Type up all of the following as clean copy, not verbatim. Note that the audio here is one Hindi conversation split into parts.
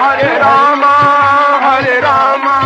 Hare Rama, Hare Rama,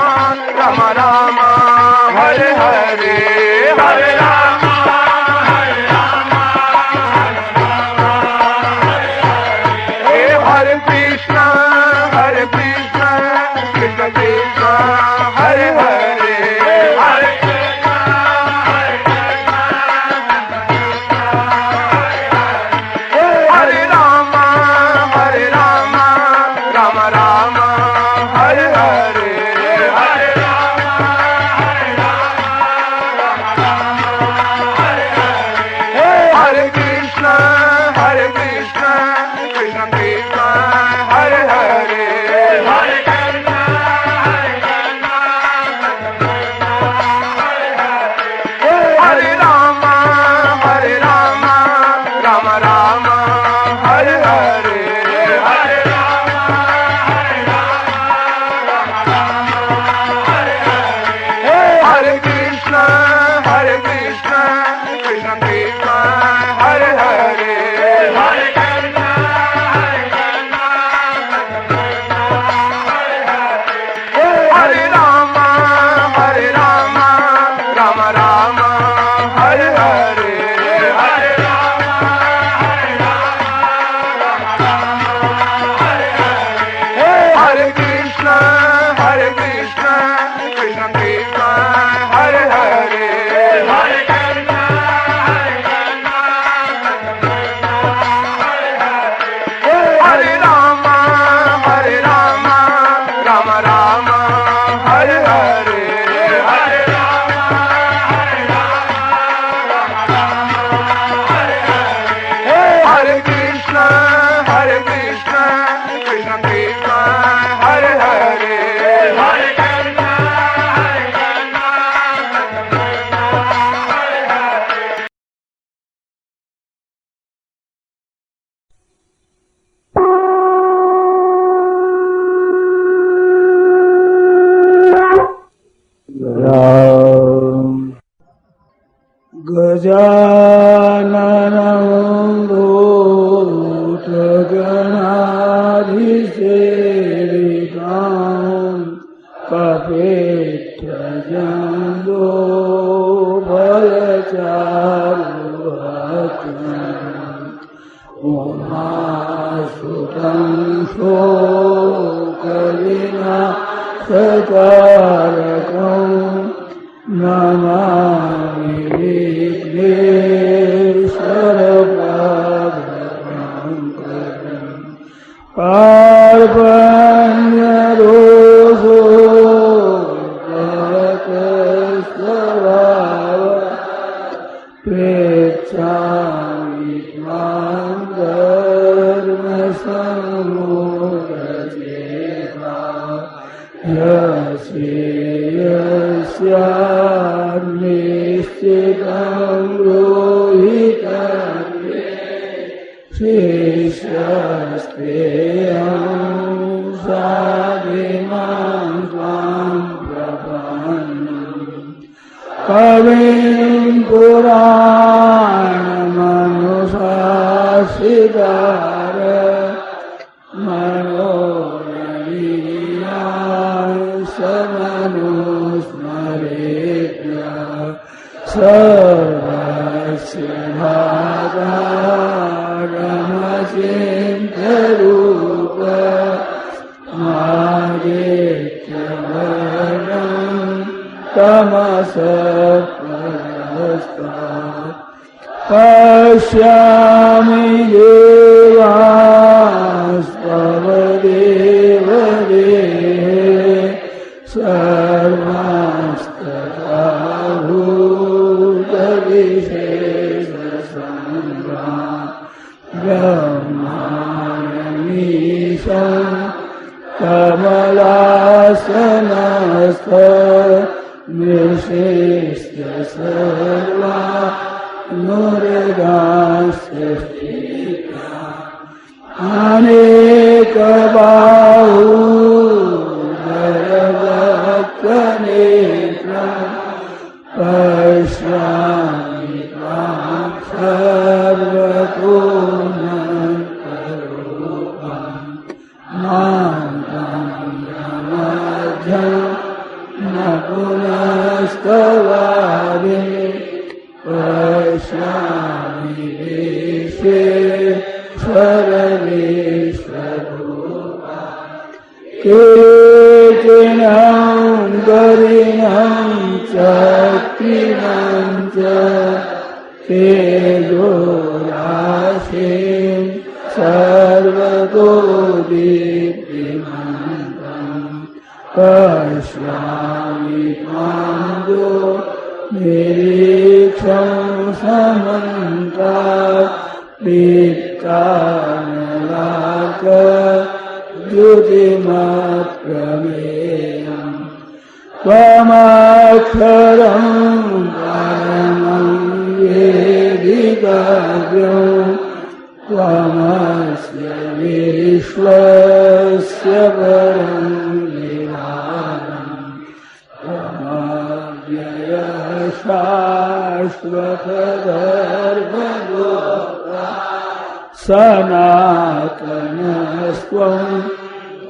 Krishna Krishna Hare Hare Hare Krishna Hare Krishna Krishna Hare Hare. ગજાનનં ભૂતગણાધિસેવિતાં કપિત્થજંબો ભયચારુહસ્તં ઉમાસુतं શોકવિનાશકારકં નમામિ વિઘ્નેશ્વરપ્રભુશંકરં પાર્વણ્યદોષો ભક્તસ્વભાવ પ્રેક્ષામિ ત્વાં ધર્મસમ્મોહચેતા યસ્યાન્નિશ્ચિतं રોહિतं શિષ્યસ્તેહં સાધિમાં ત્વાં પ્રપન્નં કવિં પુરાણમનુશાસિતાર મનોરણીયાન સમનુસ્મરેત્ય સર્વસ્ય ભાગારમચિંતરૂપ માદિત્યવર્ણં તમસઃ પશ્યામિ દેવાસ્તવ દેવદેહે સર્વાંસ્તથા ભૂતવિશેષસંગા બ્રહ્માણમીશં કમલાસનસ્થ વિશિષ્ય સર્વા નુરગાસ્તિકા અનેકબાહુધરવક્ત્રનેત્રં પશ્યામિ ત્વાં સર્વતોન્નતરૂપં નાન્तं મધ્યં ન પુનસ્તવાદિ પશ્યામિ વિશ્વેશ્વરવિશ્વરૂપા કેચિનં ગરિણં ચક્રિણં ચ તેજોરાશિં સર્વતો દીપ્તિમન્तं પશ્યામિ ત્વાં નિરીક્ષં સમન્તાत् દીપ્તાનલાર્કદ્યુતિમત્પ્રમેયम् ત્વમક્ષરં પરમં વેદિતવ્યં ત્વમસ્ય વિશ્વસ્ય પરં નિધાનम् શાશ્વતધર્મગોપ્તા સનાતનસ્ત્વં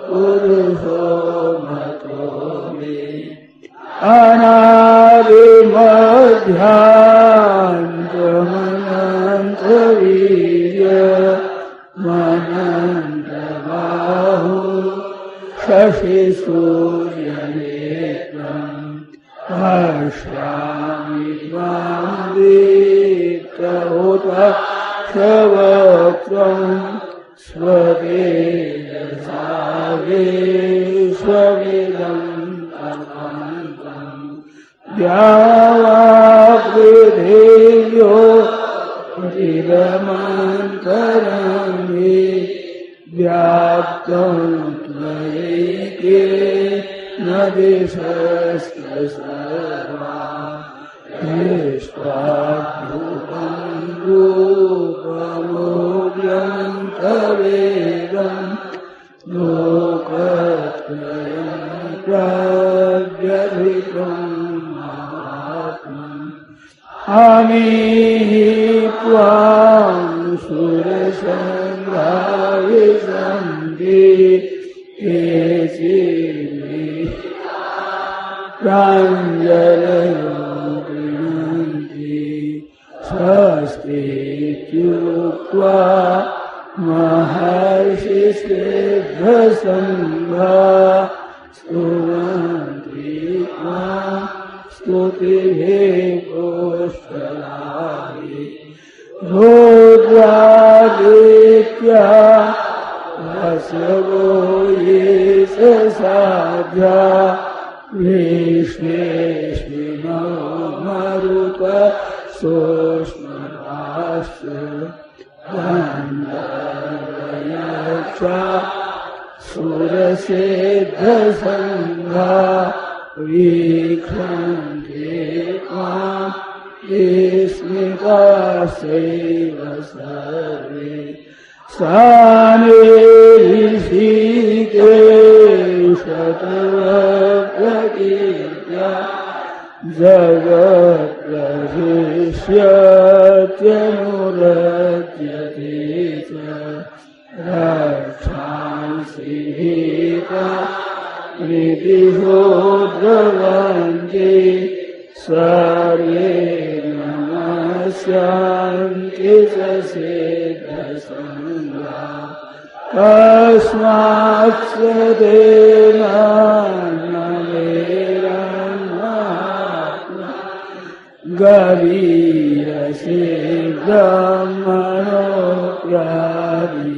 પુરુષો મતો મે અનાદિમધ્યાન્તમનંતવીર્ય મનંતબાહુ શશિસૂર્યનેત્રં પશ્યામિ ત્વાં દીપ્તहुताक्षवक्त्रं स्वतेजसा विश्वमिदं तमन्तं द्यावापृथिव्यो चिदमन्तरं हि व्याप्तं त्वयैके न दिशश्च सर्वा दृष्ट्वाद्भुतं रूपमोग्रं तवेदं लोकत्रयं प्रव्यथितं महात्मम् अमीहि त्वां सुरसङ्घा विसन्ति केचिन्मे प्राञ्जलयो गृह्णन्ति स्वस्तीत्युक्त्वा महर्षिसिद्धसङ्घा स्तुवन्ति त्वां स्तुतिभिः पुष्कलानि रुद्रादित्या वसवो ये साध्या विश्वेश्विनो मरुत सोष्मराश्च गन्धर्वयक्षा सुरसिद्धसङ्घा वीक्षन्ते त्वां विस्मितास्यैव सर्वे सानेषिकेशतवप्रकीर्त्या जगत्प्रशिष्यत्यनुरज्यते च रक्षांसि भीता प्रीतिशो द्रवन्ति सर्वे नमस्यान्ति च सिद्धसङ्घा कस्मात् स तेन न मेरन्मात्मा गरीयसे ब्रह्मणो प्रादिपत्रे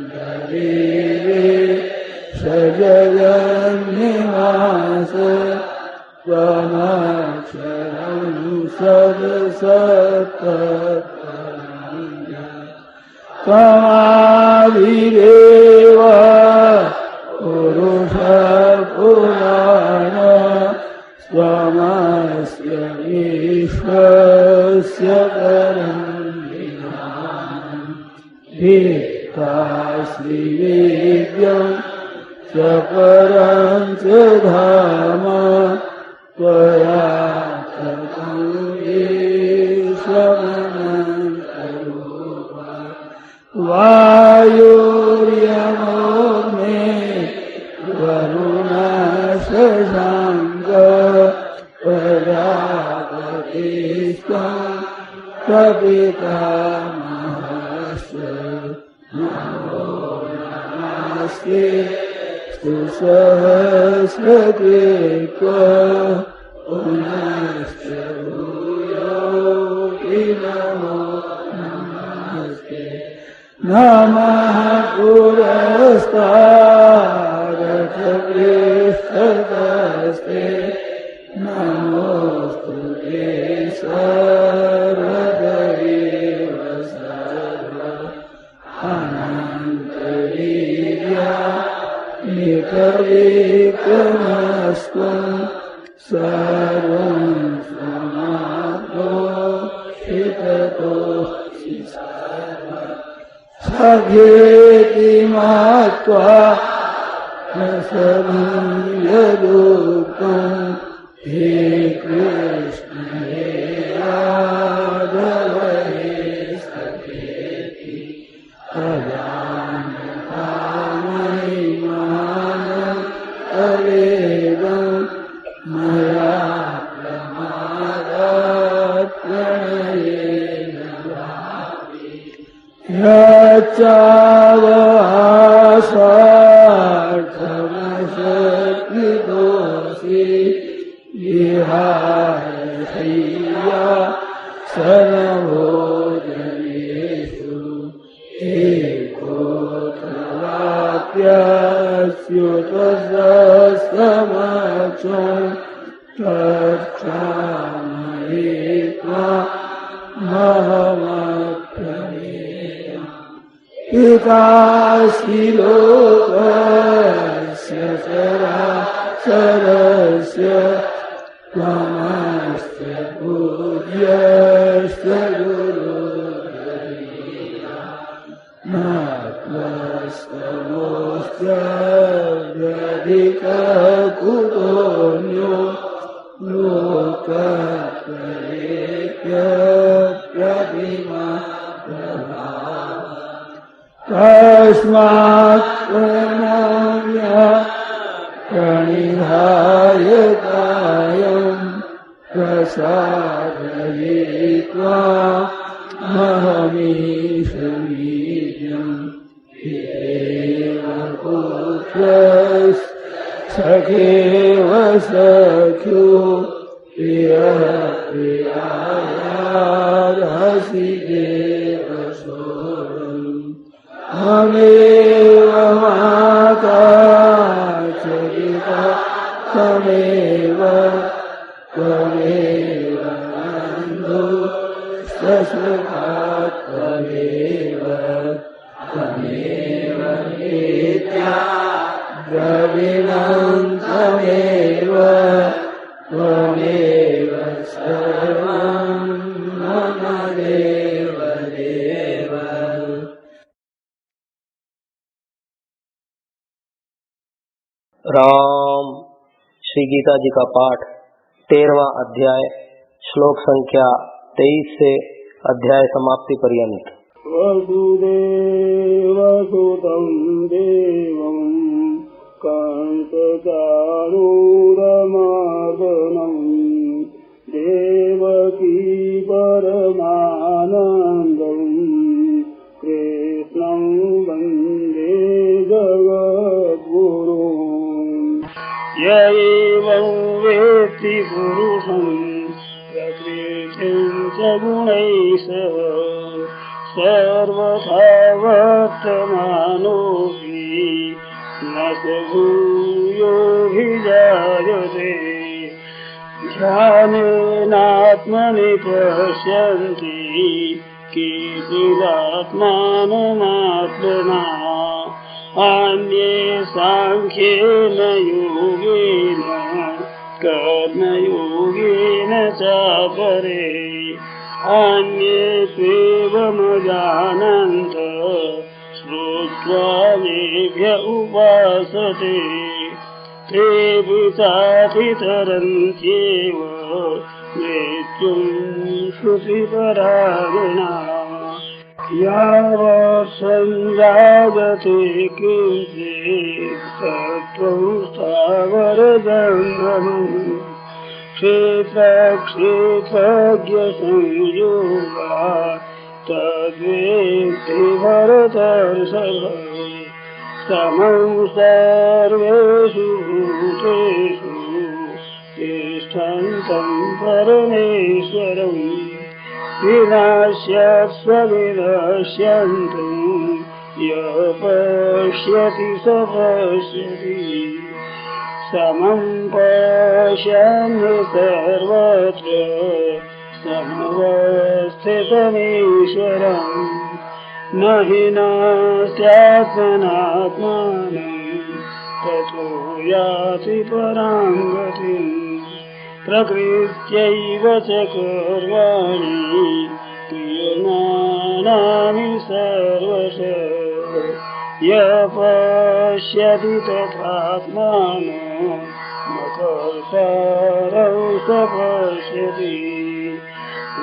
अनन्तदेवे सजगन्निवास त्वमक्षरं सदसत्तत्परं त्वमादिदेव पुरुषः पुराण त्वमस्य विश्वस्य परं विधानम् भित्तासि वेद्यं च परं च धाम त्वया ततं ईशमनन्तरूप वायुर्यमोऽग्ने वरुणशशाङ्क प्रजापतिस्त्वं प्रपितामहश्च नमो नमस्ते स्तुसहस्रकृत्व पुनश्च भूयोऽपि नमो नमस्ते नमः पुरस्तादपृष्ठतस्ते नमोऽस्तु ते सर्वदैव सर्व अनन्तवीर्या निकविक्रमस्त्वं सर्वं समाप्तोषिततोऽसि सखेति मत्वा रसनं यदुक्तं हे कृष्ण हे राघव हे सखेति अजानता महिमानं तवेदं मया प्रमादात् प्रणयेन भावि यच्चावहासार्थमशक्तिदोषि विहारशय्या सर्वभोजनेषु एकोऽथवाप्यस्युतसमक्षं तत्क्षामये त्वा नाहमप्रमेयम् पितासि लोकस्य चराचरस्य त्वमस्य पूज्यस्य गुरुर्गरीया न त्वस्तमोऽस्त्यधिककुतोऽन्यो लोकत्रयेऽप्यप्रतिमा तस्मात् प्रणम्य प्रणिधाय कायं प्रसादयित्वा महमीशमीड्यं पितेव पुत्रस्सखेव सख्यो प्रियः प्रियायार्हसि देव सोऽहम् त्वमेव माता च पिता त्वमेव त्वमेव बन्धुश्च त्वमेव त्वमेव नित्या द्रविणं त्वमेव त्वमेव सर्वं मम देव देव। राम श्री गीता जी का पाठ 13वां अध्याय श्लोक संख्या 23 से अध्याय समाप्ति पर्यंत। वसुदेवसुतं देवं कंसचाणूरमर्दनं देवकी परमानन्दं कृष्णं वन्दे जगद्गुरुम्। य एवं वेत्ति पुरुषं प्रकृतिं च गुणैः सह सर्वथा वर्तमानोऽपि न स भूयोऽभिजायते। ध्यानेनात्मनि पश्यन्ति केचिदात्मानमात्मना अन्ये साङ्ख्येन योगेन कर्मयोगेन चापरे अन्ये त्वेवमजानन्त श्रुत्वा मेभ्य उपासते तेऽपि चातितरन्त्येव मृत्युं श्रुतिपरायणाः। यावत् सञ्जायते किञ्चित् सत्त्वं स्थावरजङ्गमम् क्षेत्रक्षेत्रज्ञसंयोगात् तद्वेत्ति भरतर्षभ। समं सर्वेषु भूतेषु तिष्ठन्तं परमेश्वरम् विनाश्यत्स्व विनश्यन्तु यः पश्यति स पश्यति। समं पश्यन् सर्वत्र समवस्थितमीश्वरम् न हि नास्त्यात्मनात्मानं ततो याति परां गतिम्। प्रकृत्यैव च कर्माणि क्रियमाणानि सर्वशः यः पश्यति तथात्मानो न कर्तारौ स पश्यति।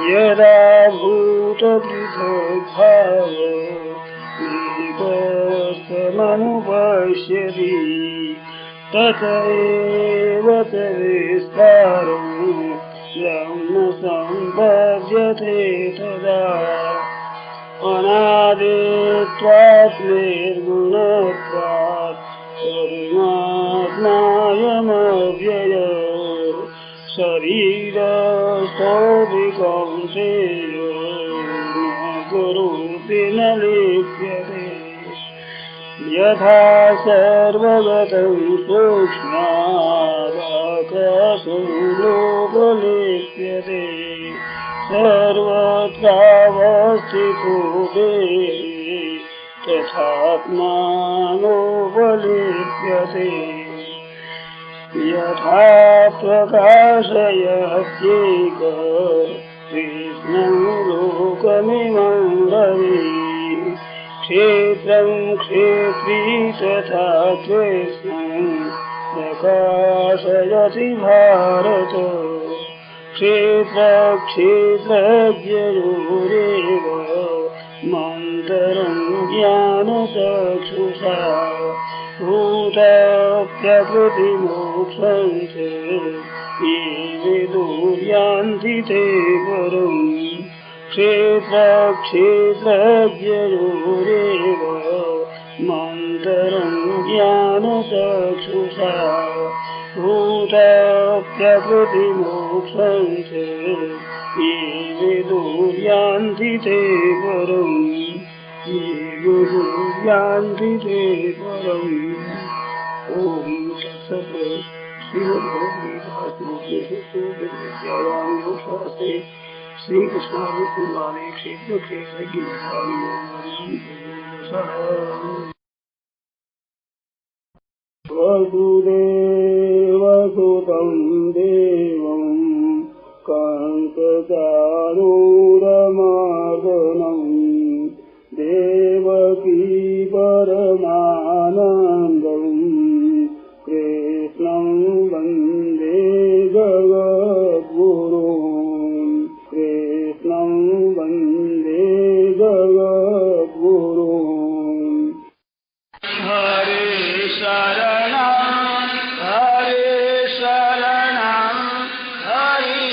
यदा भूतपृथग्भावो एकस्थमनुपश्यति तत एव च विस्तारो ब्रह्म सम्पद्यते तदा। अनादित्वात् निर्गुणत्वात् परमात्मायमव्ययो शरीरस्थोऽपि कौन्तेयो न करोति न लिप्यते। यथा सर्वगतं सूक्ष्मादाकाशो लोकलिप्यते सर्वत्रावस्थितो देहे तथात्मानोपलिप्यते यथा प्रकाशयत्येक कृष्णं लोकमिमं रविः क्षेत्रं क्षेत्री तथा कृष्णं प्रकाशयति भारत क्षेत्रक्षेत्रज्ञयोरेव मन्तरं ज्ञानचक्षुषा भूतप्रकृतिमोक्षं च ये विदुर्यान्ति ते परम् क्षेत्रक्षेत्रज्ञयोरेव मन्तरं ज्ञानचक्षुषा भूतप्रकृतिमोक्षं च ये विदुर्यान्ति ते परम् ये विदुर्यान्ति ते परम्। ॐ तत्सत्। श्रीमद्भगवद्गीतासूपनिषत्सु श्री कृष्णार्जुनवाले क्षेत्र वसुदेवसुतं देवं कंसचारूरमर्दनं देवकी परमानन्दं कृष्णं वन्दे जगद्गुरुं कृष्णं वन्दे जगद्गुरुं। हरे शरणं हरे शरणं हरे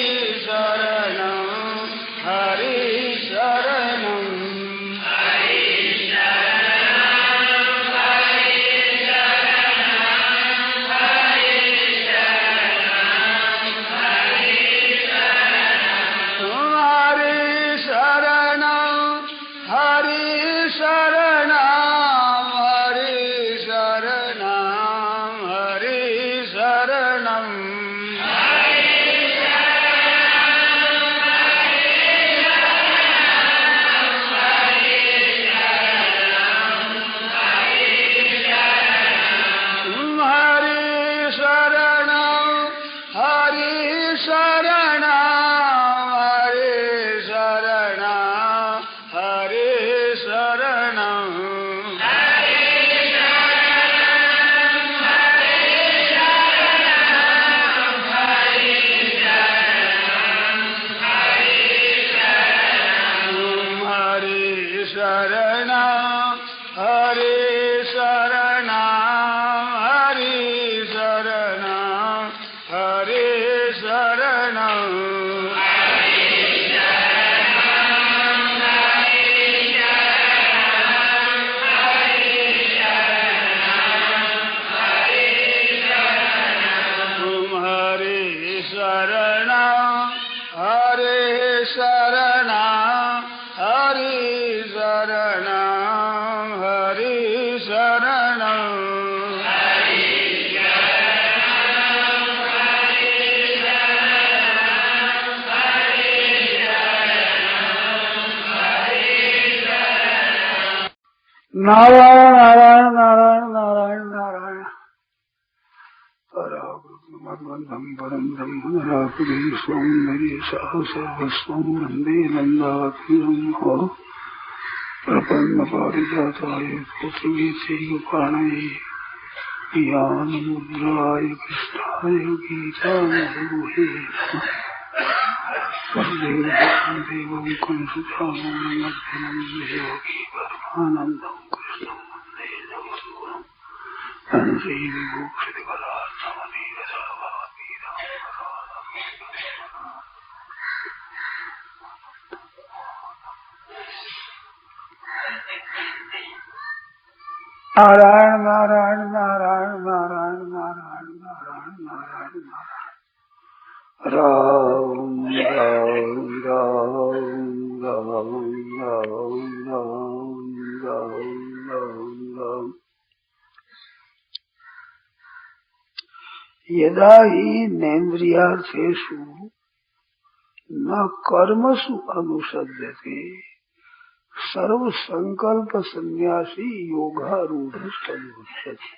शरणं हरे शरणं नारायण नारायण नारायण नारायण भगवन्तं परं ब्रह्म निराकुरे सौन्दर्य सर्वस्वं वन्दे नन्दात्मजं प्रपन्नपारिजाताय स्तोत्रगीतैकपाणये ज्ञानमुद्राय कृष्णाय गीतामृहे नमः। देवं कंसचानूरमर्दनं देवकी परमानन्दं कृष्णं वन्दे जगद्गुरुं नारायण नारायण नारायण नारायण नारायण नारायण नारायण नारायण राम राम राम राम राम राम राम राम। यदा हि नेन्द्रियार्थेषु न कर्मसु अनुसज्जते सर्व संकल्प सन्यासी योगारूढ़ तदुच्यते।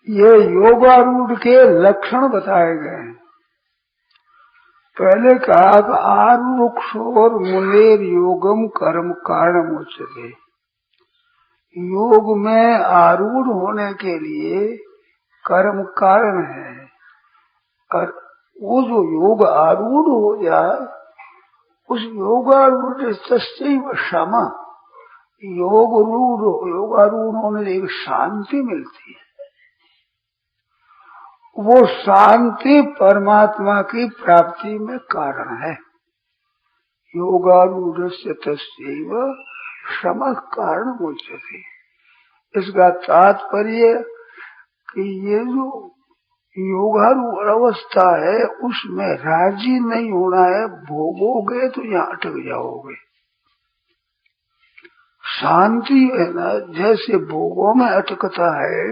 ये योगारूढ़ के लक्षण बताए गए हैं। पहले कहा कि आरुक्षोर मुनेर योगम कर्म कारणम उच्यते। योग में आरूढ़ होने के लिए कर्म कारण है। और वो जो योग आरूढ़ हो जाए उस योगारूढ़ तस्यैव क्षमा, योगारूढ़ होने से एक शांति मिलती है। वो शांति परमात्मा की प्राप्ति में कारण है। योगारूढ़ से तस्यैव क्षमा कारण उच्यते। इसका तात्पर्य कि ये जो योगारूढ़ अवस्था है उसमें राजी नहीं होना है। भोगोगे तो यहाँ अटक जाओगे। शांति है ना, जैसे भोगों में अटकता है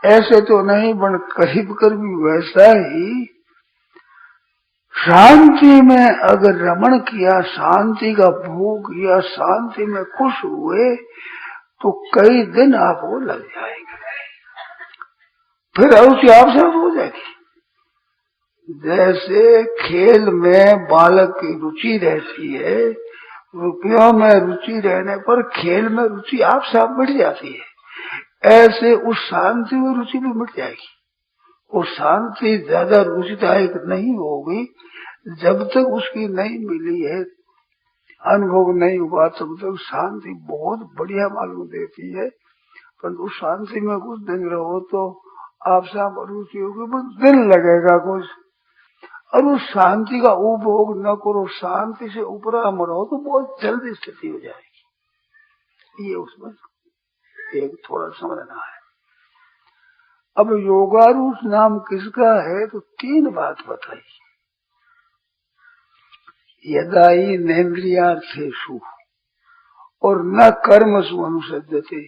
ऐसे तो नहीं, बन करीब करीब वैसा ही शांति में अगर रमण किया, शांति का भोग किया, शांति में खुश हुए तो कई दिन आपको लग जाएंगे, फिर रुचि आपसे हो जाएगी। जैसे खेल में बालक की रुचि रहती है, रुपयों में रुचि रहने पर खेल में रुचि आपसे आप मिट जाती है, ऐसे उस शांति में रुचि भी मिट जाएगी। वो शांति ज्यादा रुचिदायक नहीं होगी जब तक उसकी नहीं मिली है, अनुभव नहीं हुआ तब तक शांति बहुत बढ़िया मालूम देती है। पर उस शांति में कुछ दिन रहो तो आपसे आप रुचि होगी, बस दिन लगेगा कुछ। और उस शांति का उपभोग न करो, शांति से उपराम रहो तो बहुत जल्दी स्थिति हो जाएगी। ये उसमें एक थोड़ा समझना है। अब योगारूढ़ नाम किसका है तो तीन बात बताई। यदा ही नेन्द्रियार्थेषु और न कर्मसु अनुसज्जते,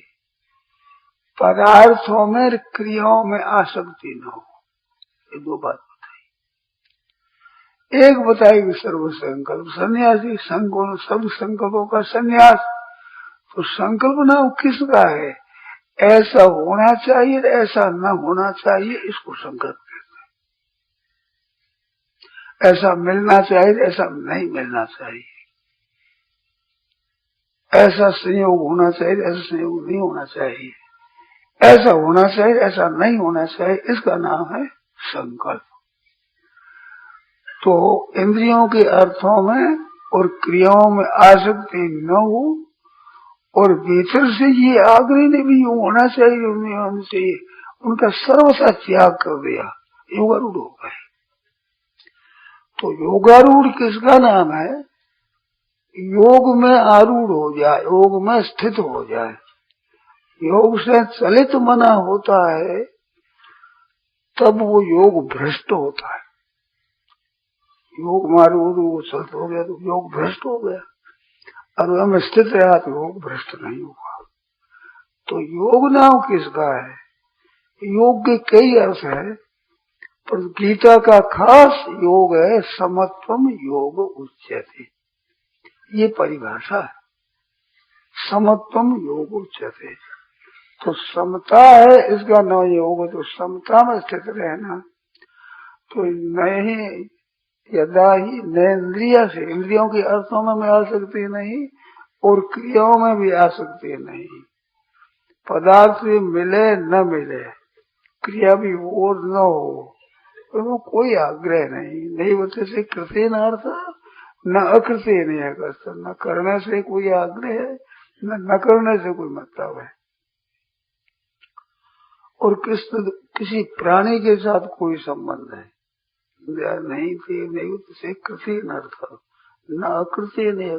पदार्थों में क्रियाओं में आसक्ति न हो। ये दो बात बताई। एक बताई सर्व संकल्प सन्यासी, सब संकल्पों का सन्यास। तो संकल्प ना किसका है, ऐसा होना चाहिए ऐसा न होना चाहिए, इसको संकल्प कहते हैं। ऐसा मिलना चाहिए ऐसा नहीं मिलना चाहिए, ऐसा संयोग होना चाहिए ऐसा संयोग नहीं होना चाहिए, ऐसा होना चाहिए ऐसा नहीं होना चाहिए, इसका नाम है संकल्प। तो इंद्रियों के अर्थों में और क्रियाओं में आसक्ति न हो, और भीतर से ये आग्रह ने भी होना चाहिए नहीं होना चाहिए, उनका सर्वथा त्याग कर दिया, योगारूढ़ हो गए। तो योगारूढ़ किसका नाम है, योग में आरूढ़ हो जाए, योग में स्थित हो जाए। योग से चलित मना होता है तब वो योग भ्रष्ट होता है। योग मारूढ़ वो चलित हो गया तो योग भ्रष्ट हो गया, और हमें स्थित रहा तो योग भ्रष्ट नहीं हुआ। तो योग नाम किसका है, योग के कई अर्थ है, पर गीता का खास योग है समत्वम योग उच्यते। ये परिभाषा है, समत्वम योग उच्यते। तो समता है इसका नाम योग। तो समता में स्थित रहना, तो नहीं यदा ही नेन्द्रिया से, इंद्रियों के अर्थों में भी आ सकती नहीं और क्रियाओं में भी आ सकती नहीं। पदार्थ भी मिले न मिले, क्रिया भी हो और न हो, तो कोई आग्रह नहीं होते से कृत्य न अर्थ न अकृत्य नहीं है, न करने से कोई आग्रह है न करने से कोई मतलब है। और किसी प्राणी के साथ कोई संबंध है नहीं थे, नहीं से कृत्य न अर्थ न अकृत्य नहीं है,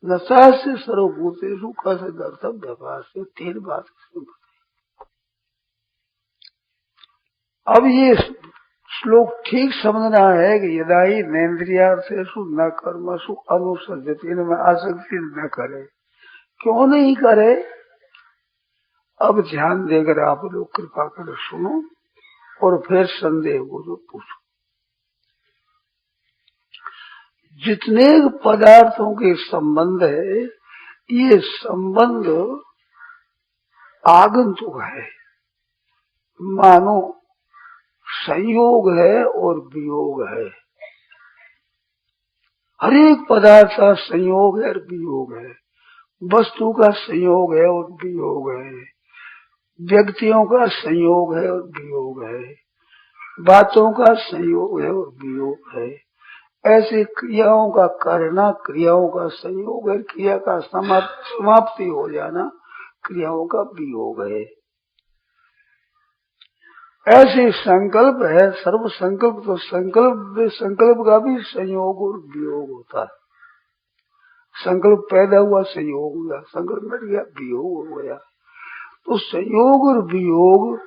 न से सर्वभूतेषु का से दर्शक। तीन बात इसमें बताई। अब ये श्लोक ठीक समझना है कि यदा ही नेन्द्रियार्थेषु न कर्मसु अनुसज्जते, इनमें आसक्ति न करे। क्यों नहीं करे, अब ध्यान देकर आप लोग कृपा कर सुनो और फिर संदेह को जो पूछो। जितने पदार्थों के संबंध है, ये संबंध आगंतुक है। मानो संयोग है और वियोग है। हर एक पदार्थ का संयोग है और वियोग है। वस्तु का संयोग है और वियोग है। व्यक्तियों का संयोग है और वियोग है। बातों का संयोग है और वियोग है। ऐसे क्रियाओं का करना क्रियाओं का संयोग है। क्रिया का समाप्ति हो जाना क्रियाओं का वियोग है। ऐसे संकल्प है। सर्व संकल्प तो संकल्प का भी संयोग और वियोग होता है। संकल्प पैदा हुआ संयोग हुआ, संकल्प मिट गया वियोग हो गया। तो संयोग और वियोग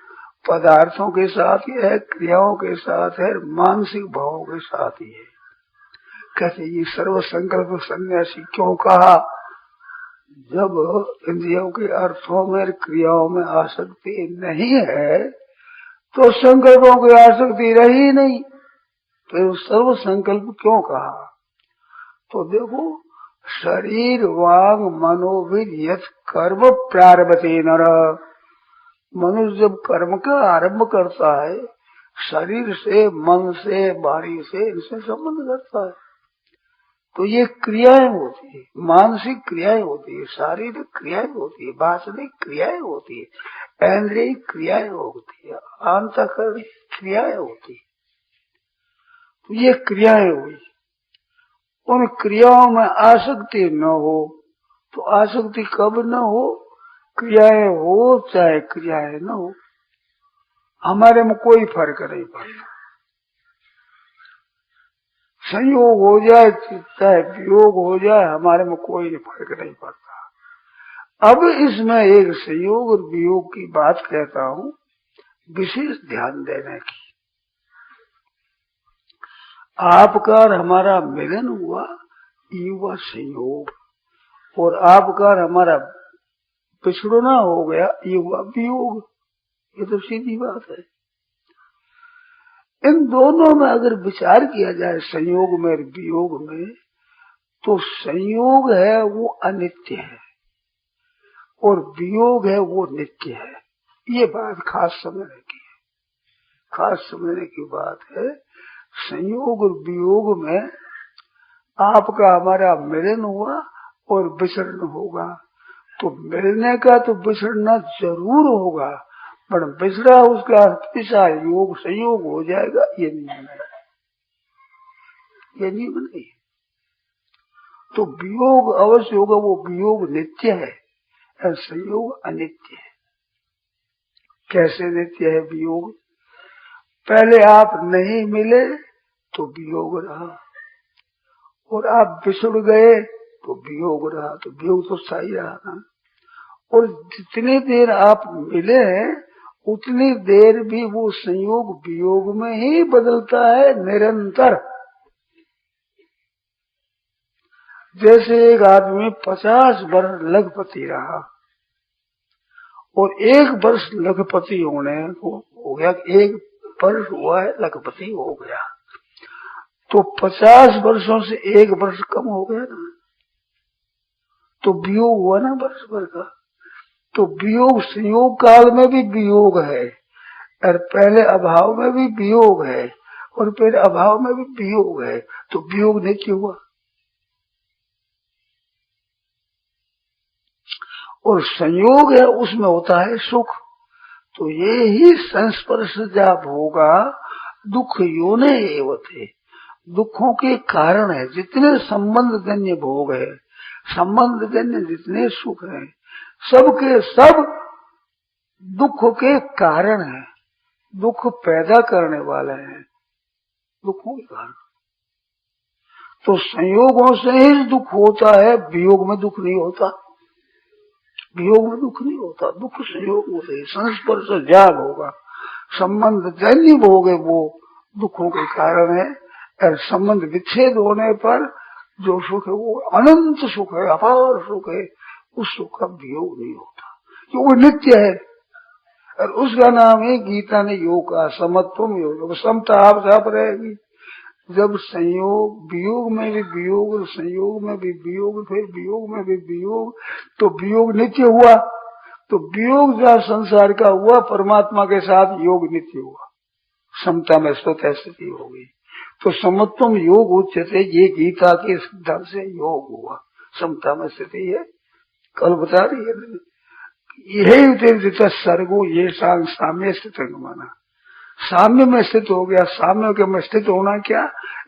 पदार्थों के साथ ही है, क्रियाओं के साथ है, मानसिक भावों के साथ ही है। कहते ये सर्व संकल्प सन्यासी क्यों कहा? जब इंद्रियों के अर्थों में क्रियाओं में आसक्ति नहीं है तो संकल्पों की आसक्ति रही नहीं, फिर सर्व संकल्प क्यों कहा? तो देखो, शरीर वांग मनोविद यथ कर्म प्रारभते नर। मनुष्य जब कर्म का आरंभ करता है शरीर से, मन से, वाणी से, इनसे संबंध करता है। तो ये क्रियाएं होती है, मानसिक क्रियाएं होती है, शारीरिक क्रियाएं होती है, वासनिक क्रियाएं होती है, इंद्रिय क्रियाएं होती है, अंतःकरण क्रियाएं होती है। तो ये क्रियाएं हुई। उन क्रियाओं में आसक्ति न हो तो आसक्ति कब न हो? क्रियाएं हो चाहे क्रियाएं न हो, हमारे में कोई फर्क नहीं पड़ता। संयोग हो जाए चाहे वियोग हो जाए, हमारे में कोई फर्क नहीं पड़ता। अब इसमें एक संयोग और वियोग की बात कहता हूँ, विशेष ध्यान देने की। आपका और हमारा मिलन हुआ, ये हुआ संयोग, और आपका और हमारा बिछड़ना हो गया, ये हुआ वियोग। ये तो सीधी बात है। इन दोनों में अगर विचार किया जाए, संयोग में और वियोग में, तो संयोग है वो अनित्य है और वियोग है वो नित्य है। ये बात खास समझने की है। खास समझने की बात है, संयोग और वियोग में आपका हमारा मिलन हुआ और विसरण होगा, तो मिलने का तो विसरना जरूर होगा, पर बिछड़ा उसका पिछा योग संयोग हो जाएगा, ये नियम है। ये नियम नहीं। तो वियोग अवश्य होगा, वो वियोग नित्य है और संयोग अनित्य है। कैसे नित्य है वियोग? पहले आप नहीं मिले तो वियोग रहा, और आप बिछड़ गए तो वियोग रहा, तो वियोग तो सही रहा ना। और जितनी देर आप मिले उतनी देर भी वो संयोग वियोग में ही बदलता है निरंतर। जैसे एक आदमी 50 वर्ष लखपति रहा और 1 वर्ष लखपति होने को हो गया, 1 वर्ष हुआ है लखपति हो गया, तो 50 वर्षों से 1 वर्ष कम हो गया ना, तो वियोग हुआ ना वर्ष भर का। तो वियोग संयोग काल में भी वियोग है, और पहले अभाव में भी वियोग है, और फिर अभाव में भी वियोग है, तो वियोग नित्य हुआ। और संयोग है उसमें होता है सुख। तो ये ही संस्पर्श जब होगा दुख योने एवते, दुखों के कारण है। जितने संबंध जन्य भोग है, संबंध जन्य जितने सुख है, सबके सब दुख के कारण है, दुख पैदा करने वाले हैं, दुखों के कारण। तो संयोगों से ही दुख होता है, वियोग में दुख नहीं होता। वियोग में दुख नहीं होता, दुख संयोग होते। संस्पर्श जाग होगा, संबंध जन्य भोग है, वो दुखों के कारण है। और संबंध विच्छेद होने पर जो सुख है वो अनंत सुख है, अपार सुख है, उस सुख का वियोग नहीं होता, वो नित्य है। और उसका नाम है, गीता ने योग का समत्वम योग, समता आप रहेगी, जब संयोग, वियोग में भी वियोग, संयोग में भी वियोग, फिर वियोग में भी वियोग, तो वियोग नित्य हुआ। तो वियोग जहाँ संसार का हुआ, परमात्मा के साथ योग नित्य हुआ, समता में स्वतः स्थिति हो गई। तो समत्वम योग उच्चते, ये गीता के सिद्धांत से योग हुआ, समता में स्थिति है। कल बता रही है यही उद्देश्य सर्गो ये साम्य स्थित माना, साम्य में स्थित हो गया। साम्य के में स्थित होना क्या,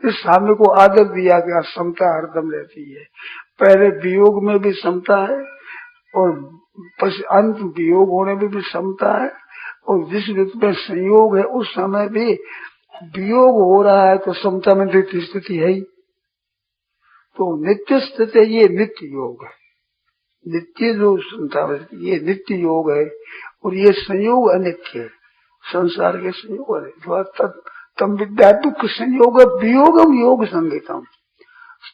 इस साम्य को आदर दिया गया, समता हरदम रहती है। पहले वियोग में भी समता है और अंत वियोग होने में भी समता है, और जिस ऋतु में संयोग है उस समय भी वियोग हो रहा है, तो समता में नित्य स्थिति है ही। तो नित्य स्थिति ये नित्य योग है, नित्य जो समता ये नित्य योग है, और ये संयोग अनित्य है, संसार के संयोग है। तम विद्या दुख संयोग वियोगम योग संगीतम,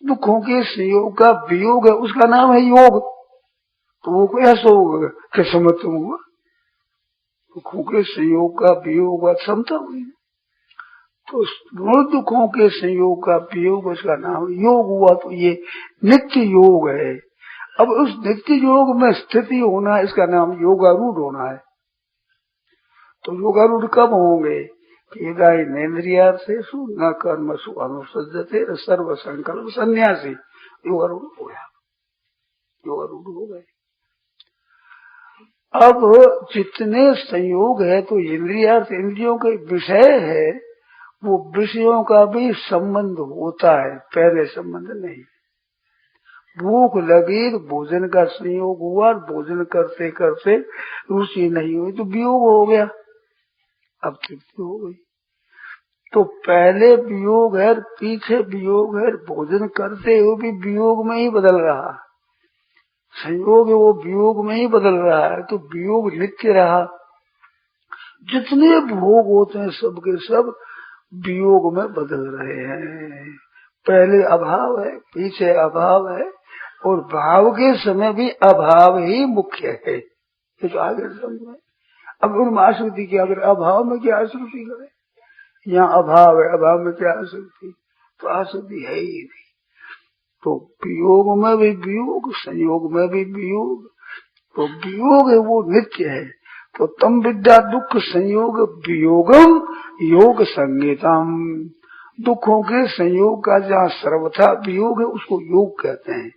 दुखों के संयोग का वियोग है, उसका नाम है योग। तो वो कैसा होगा कि समझ तुम हुआ, दुखों के संयोग का वियोग समता हुई। तो गुण दुखों के संयोग का वियोग, उसका नाम योग हुआ। तो ये नित्य योग है। अब उस नित्य योग में स्थिति होना, इसका नाम योगारूढ़ होना है। तो योगारूढ़ कब होंगे, नेन्द्रियार्थेषु न कर्मसु अनुसज्जते सर्व संकल्प संन्यासी, योगारूढ़ हो गया, योगारूढ़ हो गए। अब जितने संयोग है तो इंद्रियार्थ इंद्रियों के विषय है, वो विषयों का भी संबंध होता है, पहले संबंध नहीं। भूख लगी तो भोजन का संयोग हुआ, भोजन करते करते रुचि नहीं हुई तो वियोग हो गया, अब तृप्ति हो गई। तो पहले वियोग है, पीछे वियोग है, भोजन करते हुए भी वियोग में ही बदल रहा, संयोग है वो वियोग में ही बदल रहा है। तो वियोग नित्य रहा। जितने भोग होते हैं सबके सब वियोग में बदल रहे हैं। पहले अभाव है, पीछे अभाव है, और भाव के समय भी अभाव ही मुख्य है। ये तो आगे समझ में। अब उनमें आसक्ति की, अगर अभाव में क्या आसक्ति करे, यहाँ अभाव है, अभाव में क्या आसक्ति, तो आसक्ति है ही नहीं। तो वियोग में भी वियोग, संयोग में भी वियोग, तो वियोग है वो नित्य है। तो तम विद्या दुख संयोग वियोगम योग संगीतम, दुखों के संयोग का जहाँ सर्वथा वियोग है उसको योग कहते हैं।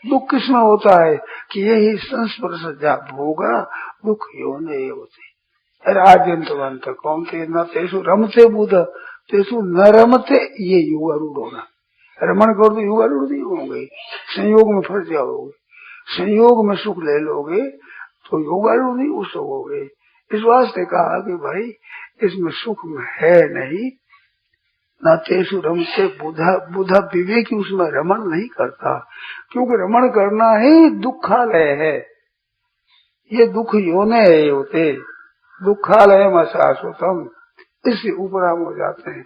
दुख किसमें होता है कि यही संस्पर्श भोगा दुख योने होते राजंतवंत कौन थे न तेसु रमते बुध तेसु न रमते, ये योगारूढ़ होना। रमण करो तो योगारूढ़ नहीं होंगे, संयोग में फंस जाओगे, संयोग में सुख ले लोगे तो योगारूढ़ नहीं उस होगे। इस वास्ते कहा कि भाई इसमें सुख में है नहीं, न तेसु रमते बुधा, बुधा विवेकी उसमें रमण नहीं करता, क्योंकि रमण करना ही दुखालय है। ये दुख योने होते, दुखालय में शाश्वतम, इससे ऊपर हम हो जाते हैं।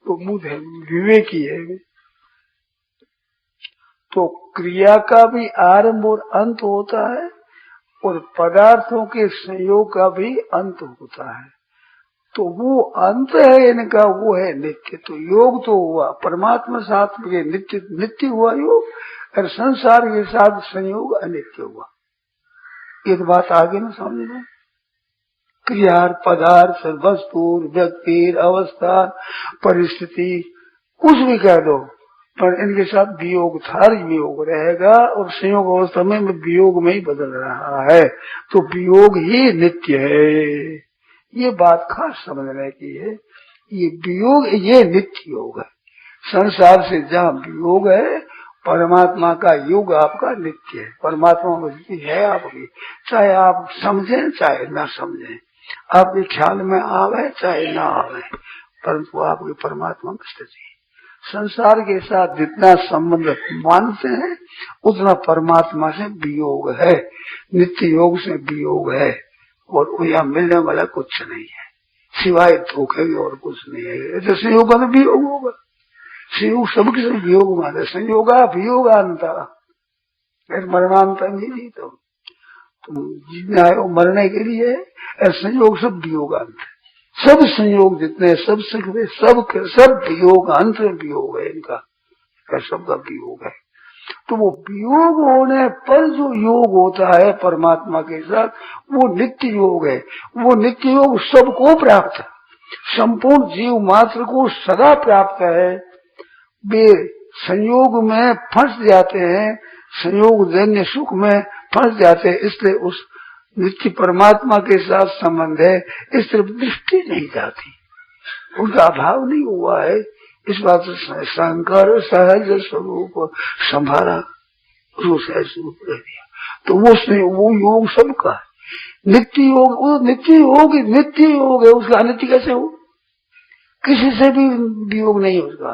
तो बुध है, विवेकी है। तो क्रिया का भी आरंभ और अंत होता है, और पदार्थों के संयोग का भी अंत होता है। तो वो अंत है इनका, वो है नित्य। तो योग तो हुआ परमात्मा साथ में नित्य, नित्य हुआ योग, और संसार के साथ संयोग अनित्य हुआ। ये तो बात आगे ना समझना। क्रिया पदार्थ वस्तु व्यक्ति अवस्था परिस्थिति कुछ भी कह दो, पर इनके साथ वियोग था, वियोग रहेगा, और संयोग अवस्था में वियोग में ही बदल रहा है। तो वियोग ही नित्य है, ये बात खास समझने की है। ये वियोग ये नित्य योग है। संसार से जहाँ वियोग है, परमात्मा का योग आपका नित्य है। परमात्मा में है आपकी, चाहे आप समझें चाहे ना समझें, आपके ख्याल में आवे चाहे ना आवे, परंतु आपकी परमात्मा में स्थिति है। संसार के साथ जितना संबंध मानते हैं उतना परमात्मा से वियोग है, नित्य योग से वियोग है, और यहाँ मिलने वाला कुछ नहीं है सिवाय धोखे के, और कुछ नहीं है। तो संयोग का वियोग होगा, संयोग सबके सब वियोग माने, संयोगा वियोगांता, मरणांता नहीं जी। तो तुम जीना है वो मरने के लिए, संयोग सब वियोगांत, सब संयोग जितने सब सकते सब के सब वियोग, अंत में वियोग है इनका सबका वियोग है। तो वो वियोग होने पर जो योग होता है परमात्मा के साथ, वो नित्य योग है। वो नित्य योग सबको प्राप्त है, संपूर्ण जीव मात्र को सदा प्राप्त है। वे संयोग में फंस जाते हैं, संयोग जन्य सुख में फंस जाते हैं, इसलिए उस नित्य परमात्मा के साथ संबंध है, इस तरफ दृष्टि नहीं जाती, उनका अभाव नहीं हुआ है। इस बात से शंकर सहज स्वरूप संभाला, सहज स्वरूप रह दिया। तो वो योग सबका है, नित्य योग। वो नित्य योग है, उसका अनित्य कैसे हो? किसी से भी वियोग नहीं उसका।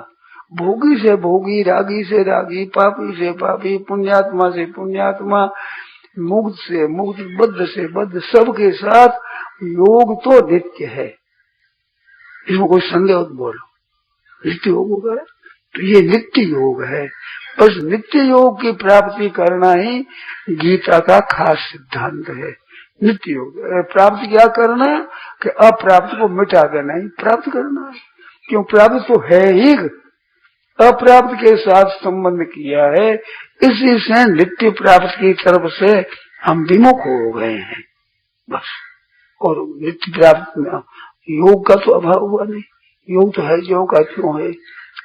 भोगी से भोगी, रागी से रागी, पापी से पापी, पुण्यात्मा से पुण्यात्मा, मुक्त से मुक्त, बद्ध से बद्ध, सबके साथ योग तो नित्य है, इसमें कोई संदेह मत बोलो। नित्य योग होगा तो ये नित्य योग है। बस नित्य योग की प्राप्ति करना ही गीता का खास सिद्धांत है। नित्य योग प्राप्ति क्या करना है कि अप्राप्त को मिटा देना ही प्राप्त करना है, क्यों प्राप्त तो है ही, अप्राप्त के साथ संबंध किया है, इसी से नित्य प्राप्त की तरफ से हम विमुख हो गए हैं बस। और नित्य प्राप्त में योग का तो अभाव हुआ नहीं, योग तो है जो का क्यों है,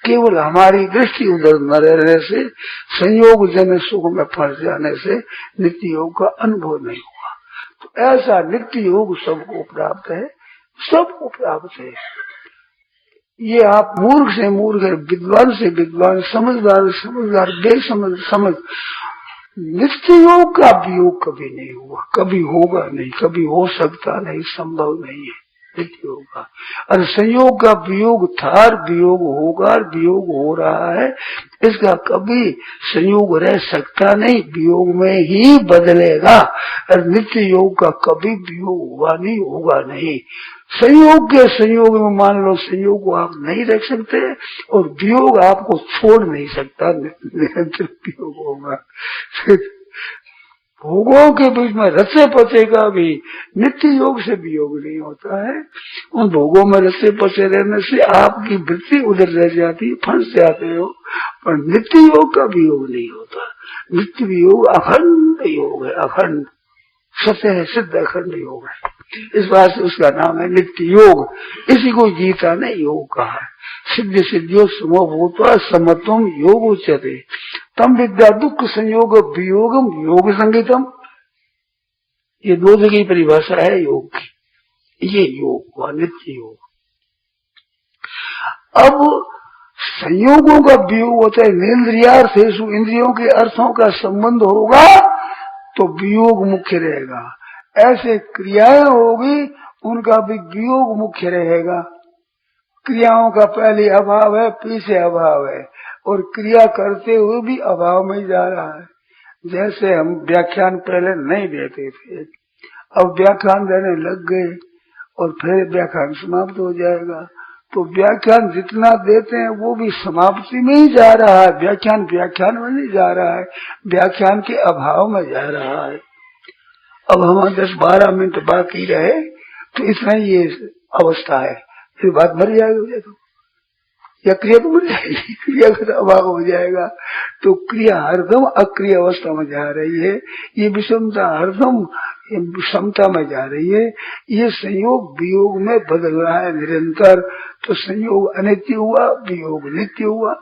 केवल हमारी दृष्टि उधर न रहने से, संयोग जन सुख में फंस जाने से नित्य योग का अनुभव नहीं हुआ। तो ऐसा नित्य योग सबको प्राप्त है, सबको प्राप्त है। ये आप मूर्ख से मूर्ख, विद्वान से विद्वान, समझदार से समझदार, बेसमझ समझ, नित्य योग का वियोग कभी नहीं हुआ, कभी होगा नहीं, कभी हो सकता नहीं, संभव नहीं है नित्य योग का। और संयोग का वियोग था, वियोग होगा, वियोग हो रहा है, इसका कभी संयोग रह सकता नहीं, वियोग में ही बदलेगा। और नित्य योग का कभी वियोग हुआ नहीं, होगा नहीं। संयोग के संयोग में मान लो संयोग को आप नहीं रख सकते, और वियोग आपको छोड़ नहीं सकता, निरंतर वियोग होगा। भोगों के बीच में रसे पचे का भी नित्य योग से वियोग नहीं होता है। उन भोगों में रसे पचे रहने से आपकी वृत्ति उधर रह जाती, फंस जाते हो, पर नित्य योग का वियोग नहीं होता। नित्य वियोग अखंड योग है, अखंड सत्य है, सिद्ध अखंड योग है। इस बात से उसका नाम है नित्य योग। इसी को गीता ने योग कहा है। सिद्ध सिद्धियों समो भूत्वा समत्वम योग उच्यते तम विद्या दुख संयोग वियोगम योग संगीतम। ये दो जगह की परिभाषा है योग की। ये योग हुआ नित्य योग। अब संयोगों का वियोग होता है, नेन्द्रियार्थेषु, इंद्रियों के अर्थों का संबंध होगा तो वियोग मुख्य रहेगा। ऐसे क्रियाएं होगी उनका भी वियोग मुख्य रहेगा। क्रियाओं का पहले अभाव है, पीछे अभाव है, और क्रिया करते हुए भी अभाव में जा रहा है। जैसे हम व्याख्यान पहले नहीं देते थे, अब व्याख्यान देने लग गए और फिर व्याख्यान समाप्त हो जाएगा, तो व्याख्यान जितना देते हैं वो भी समाप्ति में ही जा रहा है, व्याख्यान में नहीं जा रहा है, व्याख्यान के अभाव में जा रहा है। अब हमारे 10-12 मिनट बाकी रहे तो इतना ये अवस्था है, फिर बात मर जाएगी, तो या क्रिया तो मर जाएगी, क्रिया का अभाव हो जाएगा। तो क्रिया हरदम अक्रिय अवस्था में जा रही है, ये विषमता हरदम समता में जा रही है। ये संयोग वियोग में बदल रहा है निरंतर। तो संयोग अनित्य हुआ, वियोग नित्य हुआ।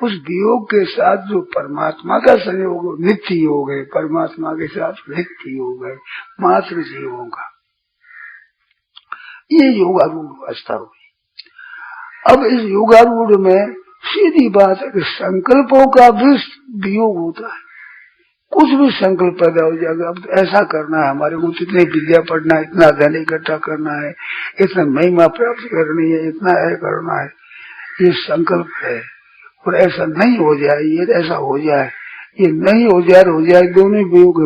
उस वियोग के साथ जो परमात्मा का संयोग नित्य योग है, परमात्मा के साथ नित्य योग है मात्र जीवों का, ये योगारूढ़ अवस्था हुई। अब इस योगारूढ़ में सीधी बात है कि संकल्पों का भी वियोग होता है। कुछ भी संकल्प पैदा हो जाएगा, अब तो ऐसा करना है, हमारे को इतनी विद्या पढ़ना है, इतना धन इकट्ठा करना है, इतना महिमा प्राप्त करनी है, इतना करना है, ये संकल्प है। और ऐसा नहीं हो जाए, ये ऐसा हो जाए, ये नहीं हो जाए, दोनों वियोग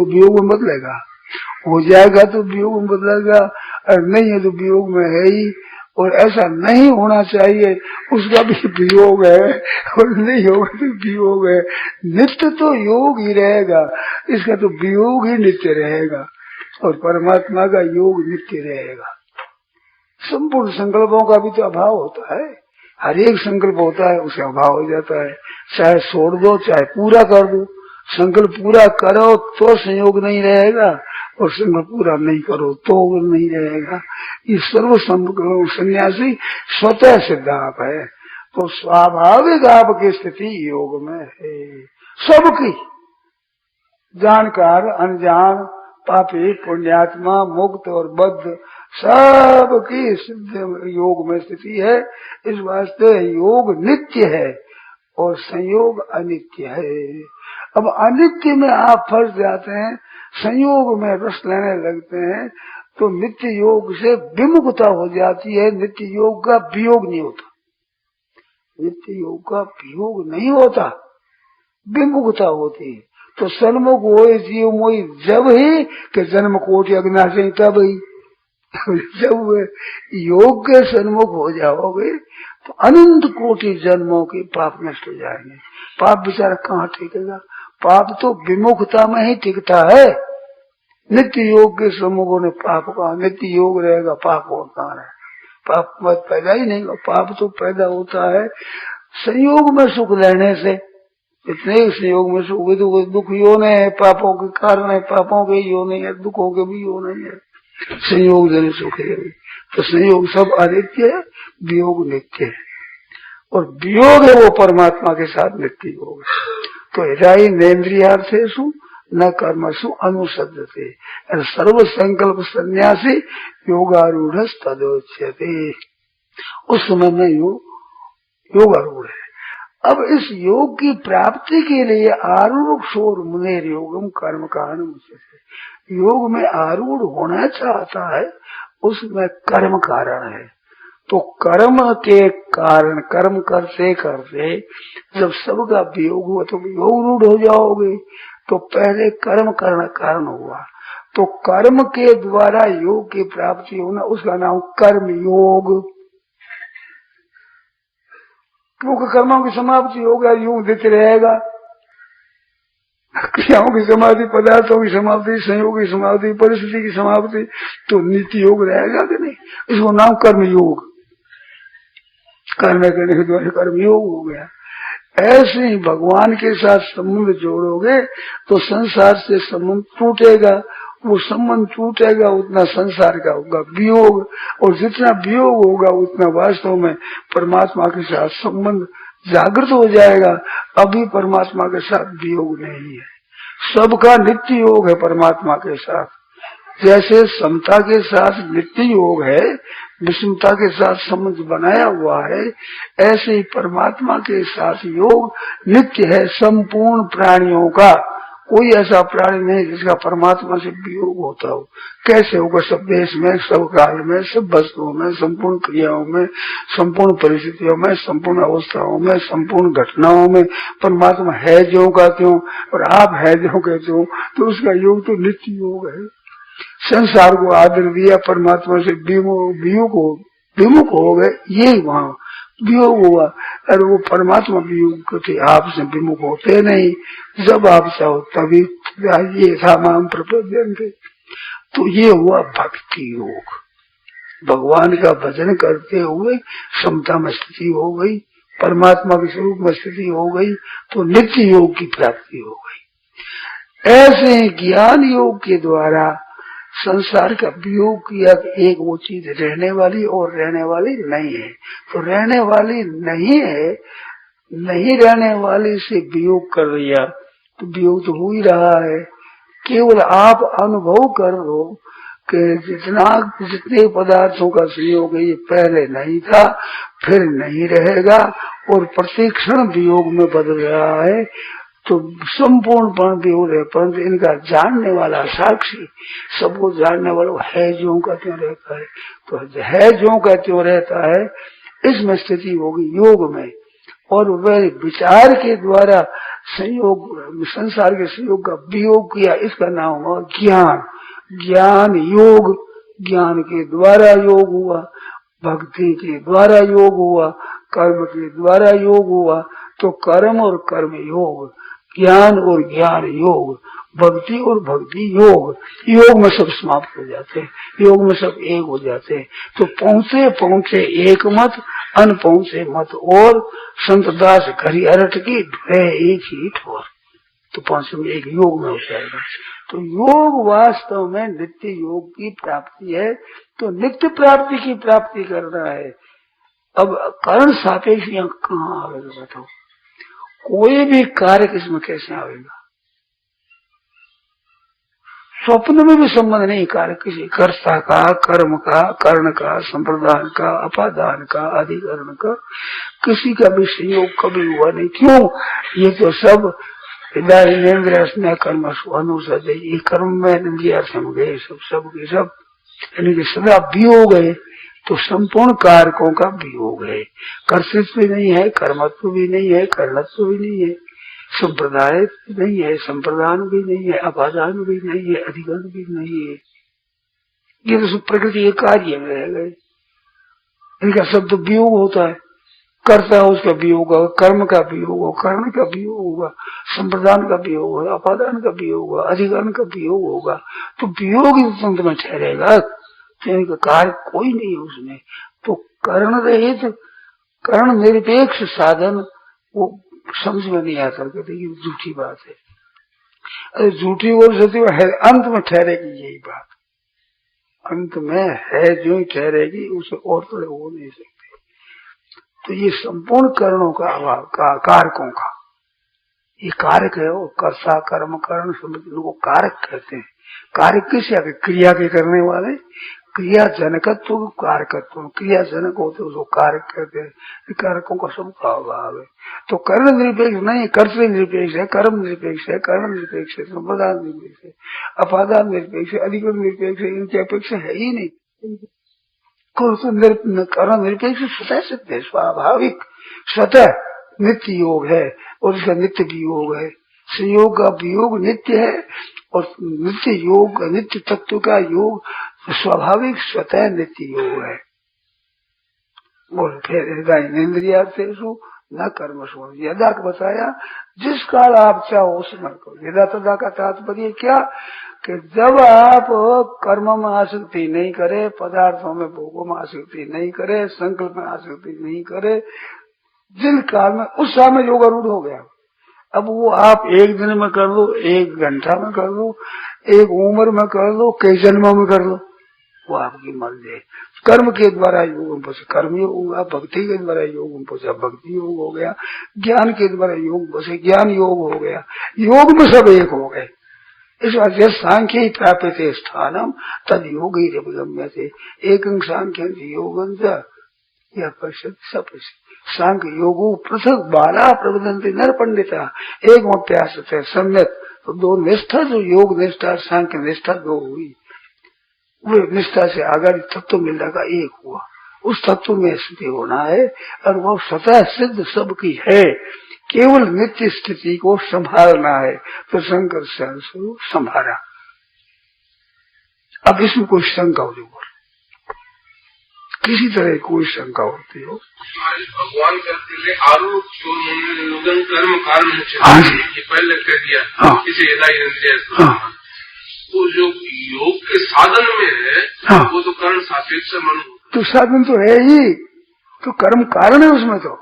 वियोग में बदलेगा। हो जाएगा तो वियोग में बदलेगा, और नहीं है तो वियोग में है ही। और ऐसा नहीं होना चाहिए, उसका भी वियोग है, और नहीं होगा तो वियोग है। नित्य तो योग ही रहेगा, इसका तो वियोग ही नित्य रहेगा, और परमात्मा का योग नित्य रहेगा। संपूर्ण संकल्पों का भी तो अभाव होता है। हर एक संकल्प होता है उसे अभाव हो जाता है। चाहे छोड़ दो चाहे पूरा कर दो, संकल्प पूरा करो तो संयोग नहीं रहेगा और संकल्प पूरा नहीं करो तो नहीं रहेगा। ये सर्व सन्यासी स्वतः सिद्ध आप है। तो स्वाभाविक आपकी स्थिति योग में है। सबकी, जानकार अनजान, पापी पुण्यात्मा, मुक्त और बद्ध, सबकी सिद्ध योग में स्थिति है। इस वास्ते योग नित्य है और संयोग अनित्य है। अब अनित्य में आप फंस जाते हैं, संयोग में रस लेने लगते हैं, तो नित्य योग से विमुखता हो जाती है। नित्य योग का वियोग नहीं होता, नित्य योग का वियोग नहीं होता, विमुखता होती है। तो सन्मुख हो जीव मोई जब ही कि जन्म कोटि अग्नाशी तब ही। जब योग के सन्मुख हो जाओगे तो अनंत कोटि जन्मों के पाप नष्ट हो जाएंगे। पाप बेचारा कहाँ टिकेगा? पाप तो विमुखता में ही टिकता है। नित्य योग के सम्मुखों ने पाप कहा, नित्य योग रहेगा पाप और कहाँ रहे? पाप मत पैदा ही नहीं, पाप तो पैदा होता है संयोग में सुख लेने से। इतने संयोग में सुख, दुख योने है, पापों के कारण है, पापों के योने है, दुखों के भी योने है, संयोग जन सुख है। तो संयोग सब अनित्य है, वियोग नित्य है। और वियोग है वो परमात्मा के साथ नित्य योग है। तो हृदय नेन्द्रियार्थेषु न कर्मसु अनुसद्धते, सर्व संकल्प सन्यासी योगारूढ़ तदोच्यते। उस समय में योगारूढ़ है। अब इस योग की प्राप्ति के लिए आरूढ़ शोर मुनेर योगम कर्म कारण मुझसे, योग में आरूढ़ होना चाहता है, उसमें कर्म कारण है। तो कर्म के कारण कर्म करते करते जब सबका वियोग हुआ तो योग रूढ़ हो जाओगे। तो पहले कर्म करना कारण हुआ, तो कर्म के द्वारा योग की प्राप्ति होना, उसका नाम कर्म योग। क्योंकि कर्मों की समाप्ति होगा, योग देते रहेगा। क्रियाओं की समाप्ति, पदार्थों की समाप्ति, संयोग की समाप्ति, परिस्थिति की समाप्ति, तो नित्य योग रहेगा कि नहीं? इसको नाम कर्म योग। कर्म करने के द्वारा कर्म योग हो गया। ऐसे ही भगवान के साथ संबंध जोड़ोगे तो संसार से संबंध टूटेगा, वो संबंध टूटेगा उतना संसार का होगा वियोग, और जितना वियोग होगा उतना वास्तव में परमात्मा के साथ संबंध जागृत हो जाएगा। अभी परमात्मा के साथ वियोग नहीं है, सबका नित्य योग है परमात्मा के साथ। जैसे समता के साथ नित्य योग है, विषमता के साथ संबंध बनाया हुआ है, ऐसे ही परमात्मा के साथ योग नित्य है। संपूर्ण प्राणियों का कोई ऐसा प्राणी नहीं जिसका परमात्मा से वियोग होता हो। कैसे होगा? सब देश में, सब काल में, सब वस्तुओं में, संपूर्ण क्रियाओं में, संपूर्ण परिस्थितियों में, संपूर्ण अवस्थाओं में, संपूर्ण घटनाओं में परमात्मा है ज्यों का त्यों, और आप है ज्यों के त्यों। तो उसका योग तो नित्य योग है। संसार को आदर दिया, परमात्मा से विमुख हो गए, यही वहाँ वियोग हुआ। और वो परमात्मा वियोग थे, आपसे विमुख होते नहीं। जब आप चाहो तभी ये सामान प्रपद्यन्ते। तो ये हुआ भक्ति योग। भगवान का भजन करते हुए समता में स्थिति हो गई, परमात्मा के स्वरूप में स्थिति हो गई, तो नित्य योग की प्राप्ति हो गई। ऐसे ज्ञान योग के द्वारा संसार का वियोग किया कि एक वो चीज रहने वाली और रहने वाली नहीं है। तो रहने वाली नहीं है, नहीं रहने वाली से वियोग कर दिया तो वियोग तो हो ही रहा है। केवल आप अनुभव कर लो कि जितने पदार्थों का संयोग है ये पहले नहीं था, फिर नहीं रहेगा, और प्रतिक्षण वियोग में बदल रहा है। तो संपूर्ण वियोग है, परंतु इनका जानने वाला साक्षी, सबको जानने वाला है ज्यों का त्यों रहता है। तो है ज्यों का त्यों रहता है, इसमें स्थिति होगी योग में। और वह विचार के द्वारा संयोग, संसार के संयोग का वियोग किया, इसका नाम हुआ ज्ञान। ज्ञान योग, ज्ञान के द्वारा योग हुआ, भक्ति के द्वारा योग हुआ, कर्म के द्वारा योग हुआ। तो कर्म और कर्म योग, ज्ञान और ज्ञान योग, भक्ति और भक्ति योग में सब समाप्त हो जाते हैं, योग में सब एक हो जाते हैं। तो पहुंचे पहुंचे एक मत, अन पहुंचे मत और संत दास घरी अरट की ढूंढे एक ही ठोर। तो पांच में एक योग में हो जाएगा। तो योग वास्तव में नित्य योग की प्राप्ति है। तो नित्य प्राप्ति की प्राप्ति करना है। अब कारण सापेक्ष यहाँ कहाँ आवेगा बताओ? कोई भी कार्य इसमें कैसे आवेगा? स्वप्न में भी संबंध नहीं कार्य किसी कर्ता का, कर्म का, कर्ण का, संप्रदान का, अपादान का, अधिकरण का, किसी का भी संयोग कभी हुआ नहीं। क्यों? ये तो सब इंद्रिय कर्म अनुसद, ये कर्म में इंद्रिया सम गए सब के सब, यानी कि सदा वियोग है। तो संपूर्ण कारकों का वियोग है। कर्तृत्व भी नहीं है, कर्मत्व भी नहीं है, कर्णत्व भी नहीं है, संप्रदाय नहीं है, संप्रदान भी नहीं है, अपादान भी नहीं है, अधिकरण भी नहीं है। ये तो सब प्रकृति के कार्य में रह गए। इनका सब तो वियोग होता है। कर्ता है उसका वियोग होगा, कर्म का वियोग होगा, कर्ण का वियोग होगा, संप्रदान का वियोग होगा, अपादान का वियोग होगा, अधिकरण का वियोग होगा। तो वियोग ही तंत्र में ठहरेगा, कार्य कोई नहीं है उसमें। तो कर्ण रहित, कर्ण निरपेक्ष साधन वो समझ में नहीं आता, कहते ये झूठी बात है। अरे झूठी बोल सकती है, अंत में ठहरेगी यही बात, अंत में है जो ही ठहरेगी, उसे और तो हो नहीं सकते। तो ये संपूर्ण कर्णों का अभाव का, कारकों का, ये कारक है। वो कर्ता कर्म कर्ण को कारक कहते हैं। कारक किसे? क्रिया के करने वाले, क्रिया जनकत्व कारकत्व, क्रिया जनक होते उसको कारक कहते हैं। कारकों का सबका अभाव है। तो कर्ण निरपेक्ष नहीं, कर्तृ निरपेक्ष है, कर्म निरपेक्ष है, कर्ण निरपेक्ष है, संप्रदान निरपेक्ष है, अपादान निरपेक्ष है, अधिकरण निरपेक्ष है, इनकी अपेक्षा है ही नहीं। कर्ण निरपेक्ष स्वतः सिद्ध है, स्वाभाविक स्वतः नित्य योग है और इसका नित्य वियोग है। संयोग का वियोग नित्य है और नित्य योग, नित्य तत्व का योग स्वाभाविक स्वतः नित्य योग है। और फिर हृदय इंद्रिया न कर्म सो यदा बताया, जिस काल आप चाहो उसमें करो। यदा तदा का तात्पर्य क्या? कि जब आप कर्म में आसक्ति नहीं करे, पदार्थों में भोगों में आसक्ति नहीं करे, संकल्प में आसक्ति नहीं करे, जिन काल में उस समय योग आरूढ़ हो गया। अब वो आप एक दिन में कर लो, एक घंटा में कर लो, एक उम्र में कर लो, कई जन्मों में कर लो, वो आपकी मर्जी है। कर्म के द्वारा योग में पहुंचे कर्म योग होगा, भक्ति के द्वारा योग में पहुंचा भक्ति योग हो गया, ज्ञान के द्वारा योग पहुंचे ज्ञान योग हो गया। योग में सब एक हो गए। इस वजह सांख्य ही प्राप्त स्थानम तद योग ही गम्य थे। एक सांख्य योग या पश्चित सपश्चित सांख्य योगो पृथक बाला प्रबंधन नर पंडिता एक अभ्यास सम्यक। तो दो निष्ठा, जो योग निष्ठा सांख्य निष्ठा दो हुई, वो निष्ठा से आगे तत्व मिलने का एक हुआ। उस तत्व में स्थिति होना है और वो स्वतः सिद्ध सबकी है, केवल नित्य स्थिति को संभालना है। तो शंकर स्वरूप संभाला। अब इसमें कोई शंका हो, किसी तरह कोई शंका होती हो? भगवान कहते हैं आरोप कर्म कारण ये पहले कह दिया। हाँ। इसे हाँ। वो जो योग के साधन में है, हाँ। वो तो कर्म सापेक्ष मन। तो साधन तो है ही, तो कर्म कारण है उसमें। तो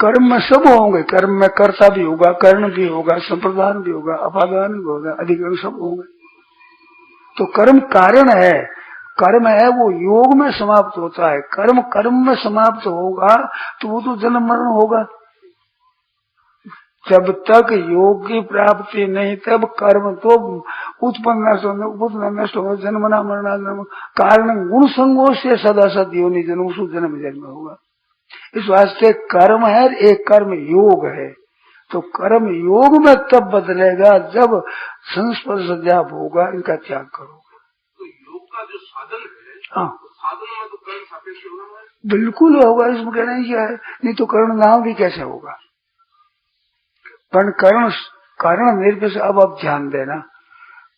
कर्म में सब होंगे, कर्म में कर्ता भी होगा, कर्ण भी होगा, संप्रदान भी होगा, अपादान भी होगा, अधिकरण सब होंगे। तो कर्म कारण है, कर्म है वो योग में समाप्त होता है। कर्म कर्म में समाप्त होगा तो वो तो जन्म मरण होगा। जब तक योग की प्राप्ति नहीं तब कर्म तो उत्पन्न नष्ट होगा, जन्मना मरना जन्म कारण गुण संगों से सदा सद योनि जन्म सु जन्म जन्म होगा। इस वास्ते कर्म है, एक कर्म योग है। तो कर्म योग में तब बदलेगा जब संस्पर्श जाप होगा, इनका त्याग करो। तो योग का जो साधन है, हाँ, साधन में तो कर्म सापेक्ष होगा। बिल्कुल होगा, इसमें कहना ही क्या है। नहीं तो कर्ण नाम भी कैसे होगा? पर कर्ण निरपेक्ष। अब आप ध्यान देना,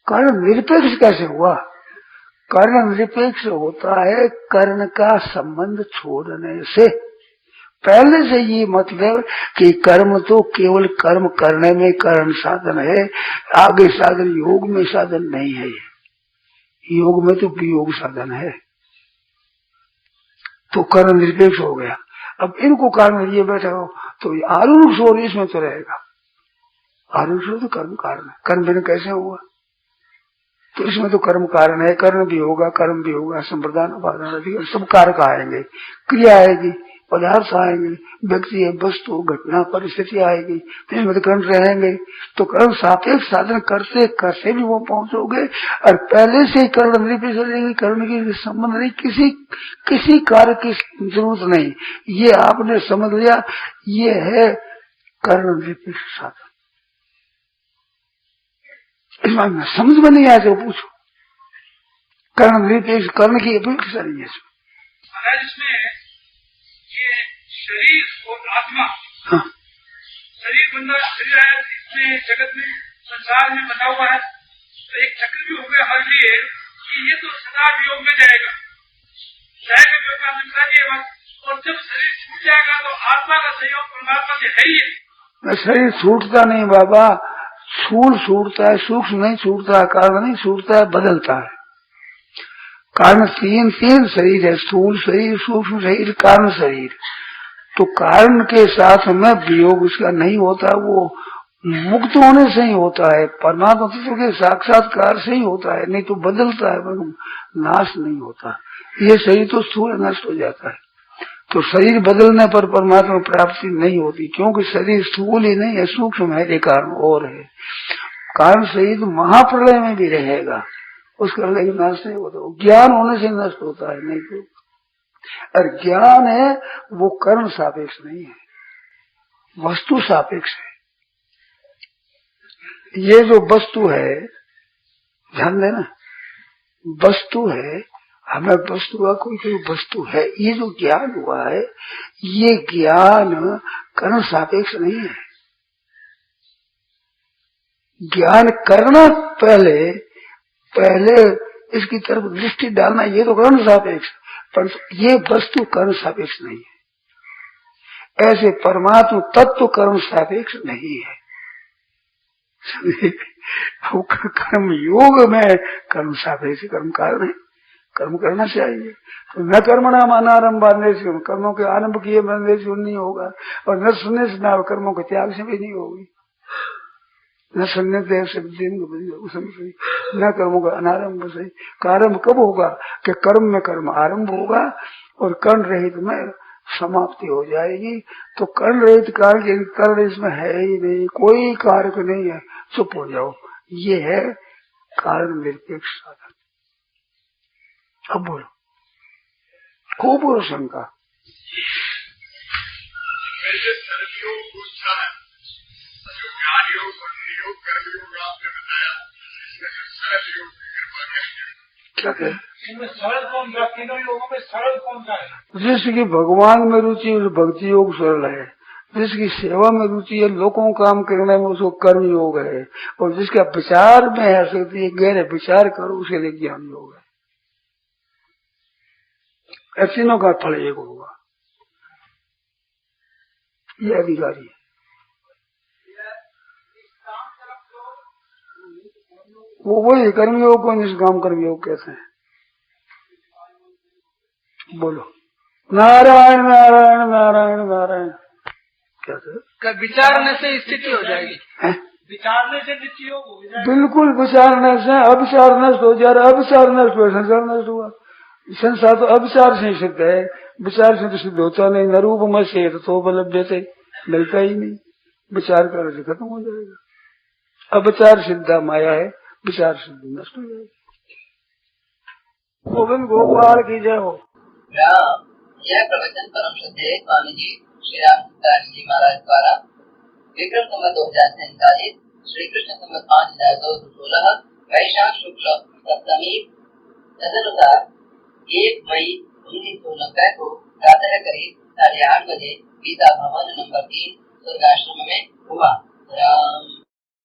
कर्ण निरपेक्ष कैसे हुआ? कर्ण निरपेक्ष होता है कर्ण का संबंध छोड़ने से। पहले से ये मतलब कि कर्म तो केवल कर्म करने में कर्म साधन है, आगे साधन योग में साधन नहीं है। योग में तो वियोग साधन है, तो कर्म निरपेक्ष हो गया। अब इनको कारण ये बैठा हो तो आरूढ़ शोर इसमें तो रहेगा। आरूढ़ शोर तो कर्म कारण है, कर्म बिना कैसे होगा? तो इसमें तो कर्म कारण है, कर्म भी होगा, कर्म भी होगा, संप्रदान उपादान अधिकार सब कारक आएंगे, क्रिया आएगी, पदार्थ आएंगे, व्यक्ति वस्तु घटना परिस्थिति आएगी, तो इसमें तो कर्म रहेंगे। तो कर्म सापेक्ष साधन करते करते भी वो पहुंचोगे, और पहले से ही कर्म निरपेक्ष, कर्म की संबंध नहीं, किसी कार्य की जरूरत नहीं, ये आपने समझ लिया, ये है कर्म निरपेक्ष साधन। इसमें समझ में नहीं आया तो पूछो, कर्म निरपेक्ष कर्ण की अपेक्षा नहीं है इसमें। ये शरीर और आत्मा, हाँ। शरीर बंदा शरीर है, इसमें जगत में संसार में बना हुआ है, तो एक चक्र भी हो गया हमारे लिए कि ये तो सदा वियोग में जाएगा, और जब शरीर छूट जाएगा तो आत्मा का सहयोग परमात्मा से है ही है। शरीर छूटता नहीं बाबा, स्थूल छूटता है, सूक्ष्म नहीं छूटता है, कारण नहीं छूटता है, बदलता है। कारण तीन शरीर है, स्थूल शरीर, सूक्ष्म शरीर, कारण शरीर। तो कारण के साथ में वियोग उसका नहीं होता, वो मुक्त होने से ही होता है, परमात्मा तत्व के साक्षात्कार से ही होता है, नहीं तो बदलता है, नाश नहीं होता। ये शरीर तो स्थूल नष्ट हो जाता है, तो शरीर बदलने पर परमात्मा प्राप्ति नहीं होती, क्योंकि शरीर स्थूल ही नहीं है, सूक्ष्म है, एक कारण और है। कारण शरीर महाप्रलय में भी रहेगा, उसका लेकिन नाश नहीं होता, ज्ञान होने से नष्ट होता है, नहीं तो। और ज्ञान है वो कर्म सापेक्ष नहीं है, वस्तु सापेक्ष है। ये जो वस्तु है, ध्यान देना, वस्तु है, हमें वस्तु का कोई वस्तु है, ये जो ज्ञान हुआ है, ये ज्ञान कर्म सापेक्ष नहीं है। ज्ञान करना पहले इसकी तरफ दृष्टि डालना, ये तो कर्म सापेक्ष, पर ये वस्तु कर्म सापेक्ष नहीं है। ऐसे परमात्मा तत्व कर्म सापेक्ष नहीं है। कर्म योग में कर्म सापेक्ष कर्म कारण है, कर्म करना चाहिए। तो न कर्मणा अनारंभ से, कर्मों के आरंभ किए बनने से नहीं होगा, और न सुनने से न कर्मों के त्याग से भी नहीं होगी, न सुनने देव से न कर्मों का अनारंभ से। कार्य कब होगा कि कर्म में कर्म आरंभ होगा और कर्ण रहित में समाप्ति हो जाएगी। तो कर्ण रहित कार्य, कर्ण इसमें है ही नहीं, कोई कारक नहीं है, चुप हो जाओ, ये है कारण निरपेक्ष साधन। अब बोलो, खूब बोलो शंका। क्या कहे? सरल कौन सा, तीनों योगों में सरल कौन सा है? जिसकी भगवान में रुचि उस भक्ति योग सरल है, जिसकी सेवा में रुचि है, लोगों काम करने में, उसको कर्म योग है, और जिसका विचार में है सकती है गहरे विचार करो, उसके लिए ज्ञान योग है। तीनों का फल एक होगा, ये अधिकारी है। वो वही कर्मयोग को निष्काम कर्मयोग कहते हैं। बोलो, नारायण नारायण नारायण नारायण। क्या विचारने से स्थिति हो जाएगी, विचारने से नित्य योग हो जाएगा। बिल्कुल, विचारने से अविचार नष्ट हो जाए, अविचार नष्ट हुआ संसार नष्ट हुआ। संसार तो अविचार से सिद्ध है, विचार से तो सिद्ध होता नहीं। न रूप में से तो उपलब्ध थे, मिलता ही नहीं, विचार कर खत्म हो जाएगा। अविचार सिद्धा माया है, विचार सिद्ध नष्ट हो जाएगी। गोविंद गोपाल की जय हो। यह प्रवचन परम श्रद्धेय स्वामी जी श्री रामदास जी महाराज द्वारा विक्रम संवत 2047 श्री कृष्ण संवत 5216 वैशाख शुक्ल सप्तमी तदनुसार 1 मई 1990 को प्रातः करीब 8:30 बजे गीता भवन नंबर 3 स्वर्गाश्रम में हुआ। राम